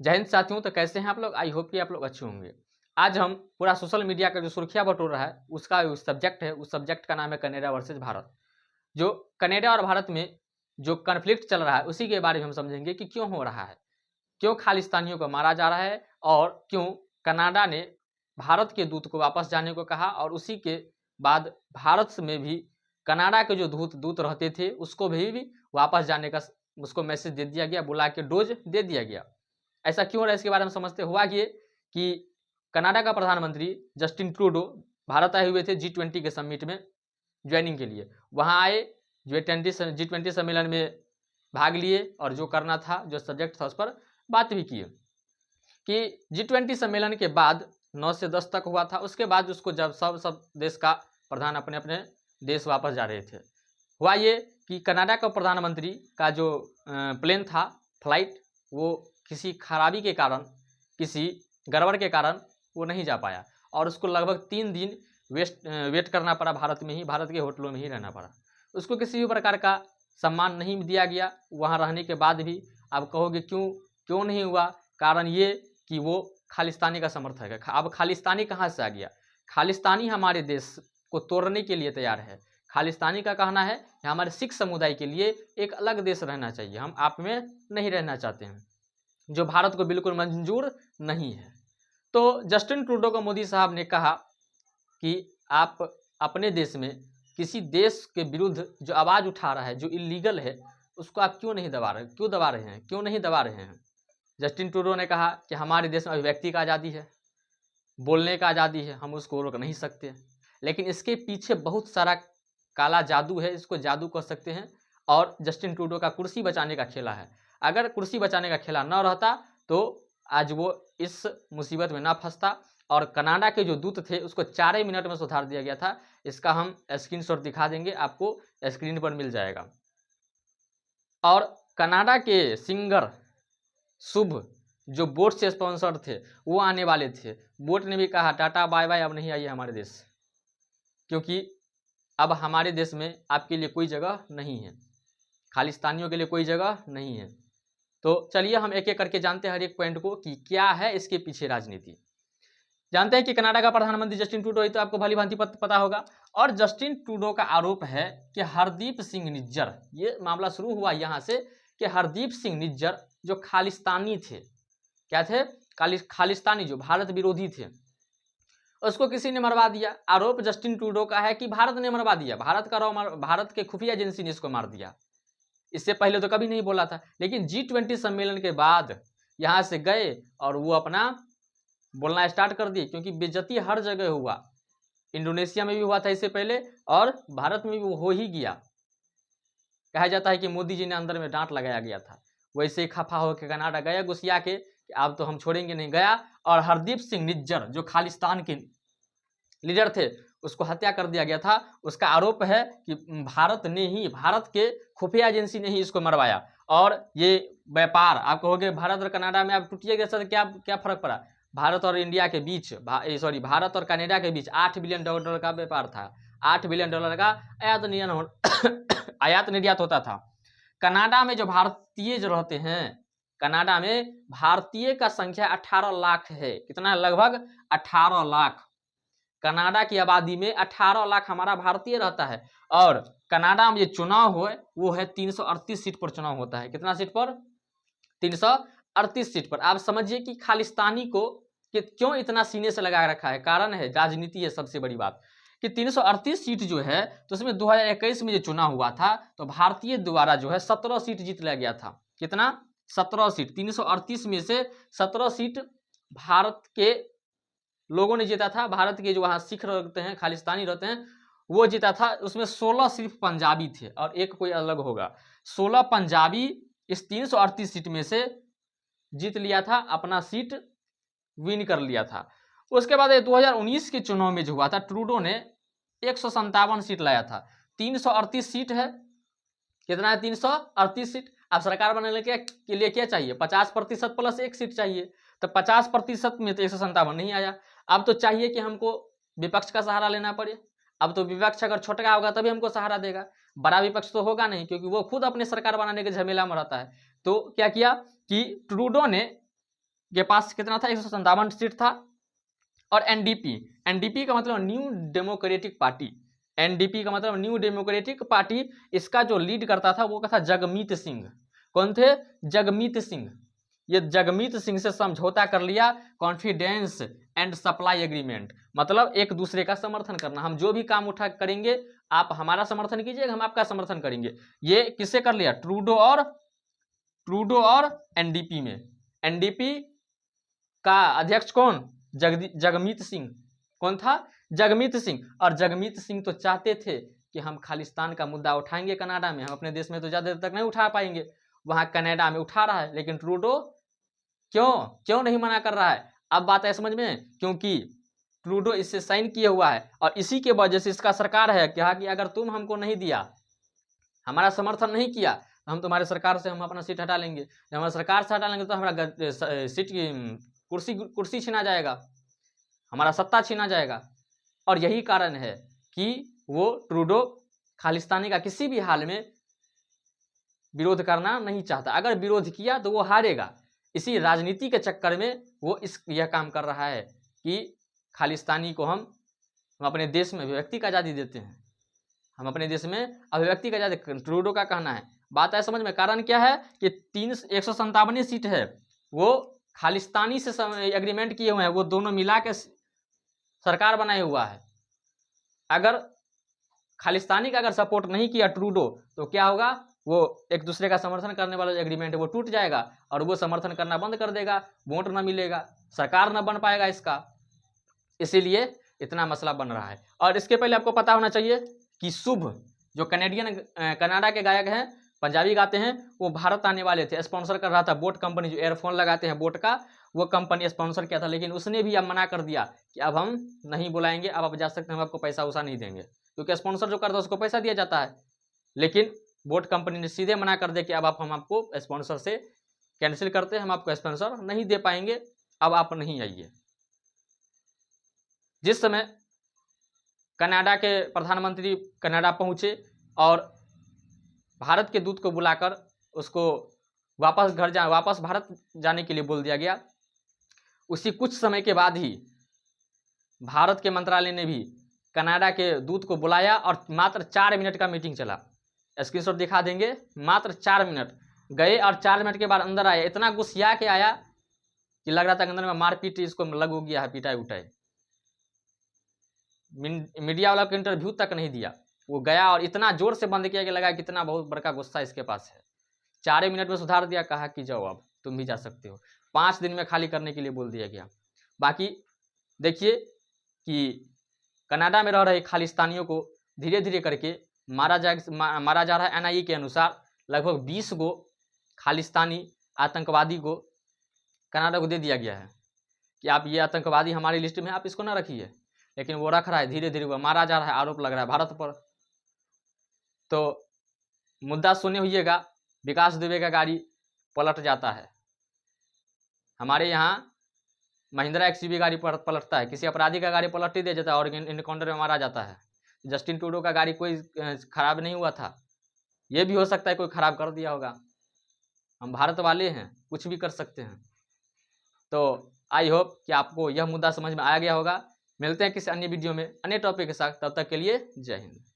जय हिंद साथियों। तो कैसे हैं आप लोग? आई होप कि आप लोग अच्छे होंगे। आज हम पूरा सोशल मीडिया का जो सुर्खियां बटोर रहा है उसका सब्जेक्ट है, उस सब्जेक्ट का नाम है कनाडा वर्सेज भारत। जो कनाडा और भारत में जो कन्फ्लिक्ट चल रहा है उसी के बारे में हम समझेंगे कि क्यों हो रहा है, क्यों खालिस्तानियों को मारा जा रहा है और क्यों कनाडा ने भारत के दूत को वापस जाने को कहा और उसी के बाद भारत में भी कनाडा के जो दूत रहते थे उसको भी वापस जाने का उसको मैसेज दे दिया गया, बुला के डोज दे दिया गया। ऐसा क्यों हो रहा है इसके बारे में समझते। हुआ ये कि कनाडा का प्रधानमंत्री जस्टिन ट्रूडो भारत आए हुए थे G20 के समिट में ज्वाइनिंग के लिए। वहाँ आए, G20 सम्मेलन में भाग लिए और जो करना था, जो सब्जेक्ट था उस पर बात भी किए कि G20 सम्मेलन के बाद 9 से 10 तक हुआ था। उसके बाद उसको जब सब देश का प्रधान अपने अपने देश वापस जा रहे थे, हुआ ये कि कनाडा का प्रधानमंत्री का जो प्लेन था, फ्लाइट, वो किसी खराबी के कारण, किसी गड़बड़ के कारण वो नहीं जा पाया और उसको लगभग 3 दिन वेट करना पड़ा भारत में ही, भारत के होटलों में ही रहना पड़ा। उसको किसी भी प्रकार का सम्मान नहीं दिया गया वहाँ रहने के बाद भी। आप कहोगे क्यों नहीं हुआ? कारण ये कि वो खालिस्तानी का समर्थक है। अब खालिस्तानी कहाँ से आ गया? खालिस्तानी हमारे देश को तोड़ने के लिए तैयार है। खालिस्तानी का कहना है कि हमारे सिख समुदाय के लिए एक अलग देश रहना चाहिए, हम आप में नहीं रहना चाहते हैं, जो भारत को बिल्कुल मंजूर नहीं है। तो जस्टिन ट्रूडो को मोदी साहब ने कहा कि आप अपने देश में किसी देश के विरुद्ध जो आवाज़ उठा रहा है, जो इलीगल है, उसको आप क्यों नहीं दबा रहे, क्यों दबा रहे हैं, क्यों नहीं दबा रहे हैं। जस्टिन ट्रूडो ने कहा कि हमारे देश में अभिव्यक्ति का आज़ादी है, बोलने का आज़ादी है, हम उसको रोक नहीं सकते, लेकिन इसके पीछे बहुत सारा काला जादू है, इसको जादू कह सकते हैं। और जस्टिन ट्रूडो का कुर्सी बचाने का खेला है। अगर कुर्सी बचाने का खेला न रहता तो आज वो इस मुसीबत में ना फंसता और कनाडा के जो दूत थे उसको 4 ही मिनट में सुधार दिया गया था। इसका हम स्क्रीनशॉट दिखा देंगे, आपको स्क्रीन पर मिल जाएगा। और कनाडा के सिंगर शुभ जो बोट से स्पॉन्सर थे वो आने वाले थे। बोट ने भी कहा टाटा बाय बाय, अब नहीं आइए हमारे देश, क्योंकि अब हमारे देश में आपके लिए कोई जगह नहीं है, खालिस्तानियों के लिए कोई जगह नहीं है। तो चलिए हम एक एक करके जानते हैं हर एक पॉइंट को कि क्या है इसके पीछे राजनीति। जानते हैं कि कनाडा का प्रधानमंत्री जस्टिन ट्रूडो, तो आपको भली भांति पता होगा। और जस्टिन ट्रूडो का आरोप है कि हरदीप सिंह निज्जर, ये मामला शुरू हुआ यहाँ से कि हरदीप सिंह निज्जर जो खालिस्तानी थे, क्या थे? खालिस्तानी, जो भारत विरोधी थे, उसको किसी ने मरवा दिया। आरोप जस्टिन ट्रूडो का है कि भारत ने मरवा दिया, भारत के खुफिया एजेंसी ने इसको मार दिया। इससे पहले तो कभी नहीं बोला था, लेकिन G20 सम्मेलन के बाद यहाँ से गए और वो अपना बोलना स्टार्ट कर दिए, क्योंकि बेइज्जती हर जगह हुआ। इंडोनेशिया में भी हुआ था इससे पहले और भारत में भी वो हो ही गया। कहा जाता है कि मोदी जी ने अंदर में डांट लगाया गया था, वैसे ही खफा होकर कनाडा गया गुस्सिया के कि अब तो हम छोड़ेंगे नहीं, गया और हरदीप सिंह निज्जर जो खालिस्तान के लीडर थे उसको हत्या कर दिया गया था। उसका आरोप है कि भारत ने ही, भारत के खुफिया एजेंसी ने ही इसको मरवाया। और ये व्यापार, आप कहोगे भारत और कनाडा में आप टूटिएगा सर, क्या फर्क पड़ा? भारत और इंडिया के बीच, भारत और कनाडा के बीच $8 बिलियन का व्यापार था। $8 बिलियन का आयात निर्यात होता था। कनाडा में जो भारतीय जो रहते हैं, कनाडा में भारतीय का संख्या 18 लाख है। कितना? लगभग 18 लाख। कनाडा की आबादी में 18 लाख हमारा भारतीय रहता है। और कनाडा में जो चुनाव हो वो है 338 सीट पर चुनाव होता है। कितना सीट पर? 338 सीट पर। आप समझिए कि खालिस्तानी को कि क्यों इतना सीने से लगा रखा है। कारण है राजनीति है। सबसे बड़ी बात कि 338 सीट जो है, तो उसमें 2021 में जो चुनाव हुआ था तो भारतीय द्वारा जो है 17 सीट जीत लिया गया था। कितना? 17 सीट। 338 में से 17 सीट भारत के लोगों ने जीता था। भारत के जो वहाँ सिख रहते हैं, खालिस्तानी रहते हैं, वो जीता था। उसमें 16 सिर्फ पंजाबी थे और एक कोई अलग होगा। 16 पंजाबी इस 338 सीट में से जीत लिया था, अपना सीट विन कर लिया था। उसके बाद 2019 के चुनाव में जो हुआ था, ट्रूडो ने 157 सीट लाया था। 338 सीट है। कितना है? 338 सीट। अब सरकार बनाने के लिए क्या चाहिए? 50% प्लस 1 सीट चाहिए। तो 50% में तो 157 नहीं आया। अब तो चाहिए कि हमको विपक्ष का सहारा लेना पड़े। अब तो विपक्ष अगर छोटका होगा तभी हमको सहारा देगा, बड़ा विपक्ष तो होगा नहीं, क्योंकि वो खुद अपने सरकार बनाने के झमेला में रहता है। तो क्या किया कि ट्रूडो ने के पास कितना था, 157 सीट था। और एनडीपी, एनडीपी का मतलब न्यू डेमोक्रेटिक पार्टी, एनडीपी का मतलब न्यू डेमोक्रेटिक पार्टी, इसका जो लीड करता था वो था जगमीत सिंह। कौन थे? जगमीत सिंह। ये जगमीत सिंह से समझौता कर लिया, कॉन्फिडेंस एंड सप्लाई एग्रीमेंट, मतलब एक दूसरे का समर्थन करना, हम जो भी काम उठा करेंगे आप हमारा समर्थन कीजिएगा, हम आपका समर्थन करेंगे। ये किससे कर लिया? ट्रूडो और एनडीपी में। एनडीपी का अध्यक्ष कौन? जगमीत सिंह। कौन था? जगमीत सिंह। और जगमीत सिंह तो चाहते थे कि हम खालिस्तान का मुद्दा उठाएंगे कनाडा में, हम अपने देश में तो ज्यादा देर तक नहीं उठा पाएंगे, वहां कनाडा में उठा रहा है। लेकिन ट्रूडो क्यों नहीं मना कर रहा है? अब बात है समझ में, क्योंकि ट्रूडो इससे साइन किया हुआ है और इसी के वजह से इसका सरकार है कहा कि अगर तुम हमको नहीं दिया, हमारा समर्थन नहीं किया, तो हम तुम्हारे सरकार से हम अपना सीट हटा लेंगे। जब हमारा सरकार से हटा लेंगे तो हमारा सीट की कुर्सी छीना जाएगा, हमारा सत्ता छीना जाएगा। और यही कारण है कि वो ट्रूडो खालिस्तानी का किसी भी हाल में विरोध करना नहीं चाहता। अगर विरोध किया तो वो हारेगा। इसी राजनीति के चक्कर में वो यह काम कर रहा है कि खालिस्तानी को हम अपने देश में अभिव्यक्ति का आज़ादी देते हैं, हम अपने देश में अभिव्यक्ति का आज़ादी, ट्रूडो का कहना है। बात है समझ में। कारण क्या है कि 157 सीट है, वो खालिस्तानी से एग्रीमेंट किए हुए हैं, वो दोनों मिला के सरकार बनाए हुआ है। अगर खालिस्तानी का अगर सपोर्ट नहीं किया ट्रूडो तो क्या होगा? वो एक दूसरे का समर्थन करने वाला एग्रीमेंट है वो टूट जाएगा और वो समर्थन करना बंद कर देगा, वोट ना मिलेगा, सरकार ना बन पाएगा इसका। इसीलिए इतना मसला बन रहा है। और इसके पहले आपको पता होना चाहिए कि शुभ जो कनाडा के गायक हैं, पंजाबी गाते हैं, वो भारत आने वाले थे, स्पॉन्सर कर रहा था बोट कंपनी, जो एयरफोन लगाते हैं बोट का, वो कंपनी स्पॉन्सर किया था। लेकिन उसने भी अब मना कर दिया कि अब हम नहीं बुलाएंगे, अब आप जा सकते हैं, हम आपको पैसा वैसा नहीं देंगे, क्योंकि स्पॉन्सर जो करता है उसको पैसा दिया जाता है। लेकिन बोट कंपनी ने सीधे मना कर दिया कि अब हम आपको स्पॉन्सर से कैंसिल करते हैं, हम आपको स्पॉन्सर नहीं दे पाएंगे, अब आप नहीं आइए। जिस समय कनाडा के प्रधानमंत्री कनाडा पहुंचे और भारत के दूत को बुलाकर उसको वापस भारत जाने के लिए बोल दिया गया, उसी कुछ समय के बाद ही भारत के मंत्रालय ने भी कनाडा के दूत को बुलाया और मात्र 4 मिनट का मीटिंग चला। स्क्रीनशॉट दिखा देंगे, मात्र 4 मिनट गए और 4 मिनट के बाद अंदर आया, इतना गुस्सिया के आया कि लग रहा था अंदर में मारपीट इसको लग हो गया है, पिटाई उठाई। मीडिया वाला को इंटरव्यू तक नहीं दिया, वो गया और इतना जोर से बंद किया कि लगा कितना बहुत बड़का गुस्सा इसके पास है। 4 मिनट में सुधार दिया, कहा कि जाओ अब तुम भी जा सकते हो। 5 दिन में खाली करने के लिए बोल दिया गया। बाकी देखिए कि कनाडा में रह रहे खालिस्तानियों को धीरे धीरे करके मारा जा रहा है। एनआईए के अनुसार लगभग 20 गो खालिस्तानी आतंकवादी को कनाडा को दे दिया गया है कि आप ये आतंकवादी हमारी लिस्ट में, आप इसको ना रखिए, लेकिन वो रख रहा है, धीरे धीरे वो मारा जा रहा है, आरोप लग रहा है भारत पर। तो मुद्दा सुने हुईएगा, विकास दुबे का गाड़ी पलट जाता है। हमारे यहाँ महिंद्रा एक्सयूवी गाड़ी पलटता है, किसी अपराधी का गाड़ी पलट ही दे जाता है और इनकाउंटर में मारा जाता है। जस्टिन ट्रूडो का गाड़ी कोई खराब नहीं हुआ था, ये भी हो सकता है कोई खराब कर दिया होगा। हम भारत वाले हैं, कुछ भी कर सकते हैं। तो आई होप कि आपको यह मुद्दा समझ में आ गया होगा। मिलते हैं किसी अन्य वीडियो में अन्य टॉपिक के साथ, तब तक के लिए जय हिंद।